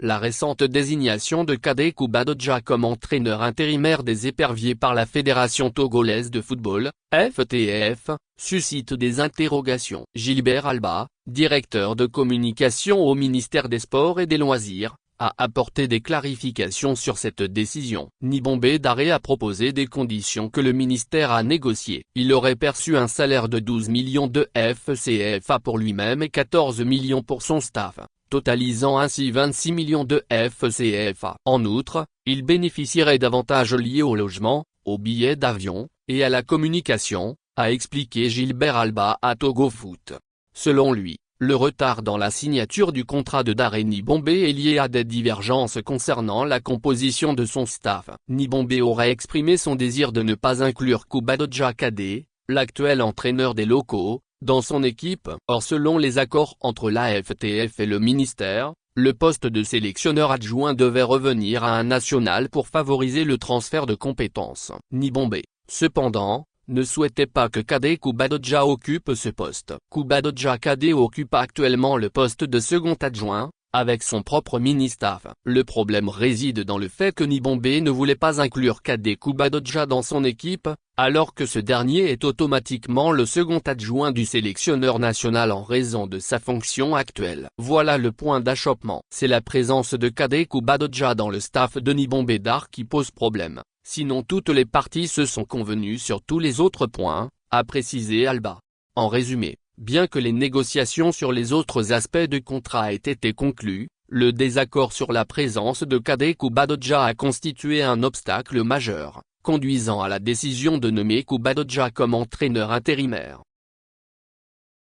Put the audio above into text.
La récente désignation de Kade Kubadodja comme entraîneur intérimaire des éperviers par la Fédération togolaise de football, FTF, suscite des interrogations. Gilbert Alba, directeur de communication au ministère des Sports et des Loisirs, a apporté des clarifications sur cette décision. Nibombé Daré a proposé des conditions que le ministère a négociées. Il aurait perçu un salaire de 12 millions de FCFA pour lui-même et 14 millions pour son staff, totalisant ainsi 26 millions de FCFA. En outre, il bénéficierait d'avantages liés au logement, aux billets d'avion, et à la communication, a expliqué Gilbert Alba à Togo Foot. Selon lui, le retard dans la signature du contrat de Daré Nibombé est lié à des divergences concernant la composition de son staff. Nibombé aurait exprimé son désir de ne pas inclure Kubadodja Kade, l'actuel entraîneur des locaux, dans son équipe. Or selon les accords entre la FTF et le ministère, le poste de sélectionneur adjoint devait revenir à un national pour favoriser le transfert de compétences. Nibombé, cependant, ne souhaitait pas que Kade Kubadodja occupe ce poste. Kubadodja Kade occupe actuellement le poste de second adjoint, avec son propre mini-staff. Le problème réside dans le fait que Nibombé ne voulait pas inclure Kade Kubadodja dans son équipe, alors que ce dernier est automatiquement le second adjoint du sélectionneur national en raison de sa fonction actuelle. Voilà le point d'achoppement. C'est la présence de Kade Kubadodja dans le staff de Nibombé Dar qui pose problème. Sinon toutes les parties se sont convenues sur tous les autres points, a précisé Alba. En résumé, bien que les négociations sur les autres aspects du contrat aient été conclues, le désaccord sur la présence de Kade Kubadodja a constitué un obstacle majeur, conduisant à la décision de nommer Kubadodja comme entraîneur intérimaire.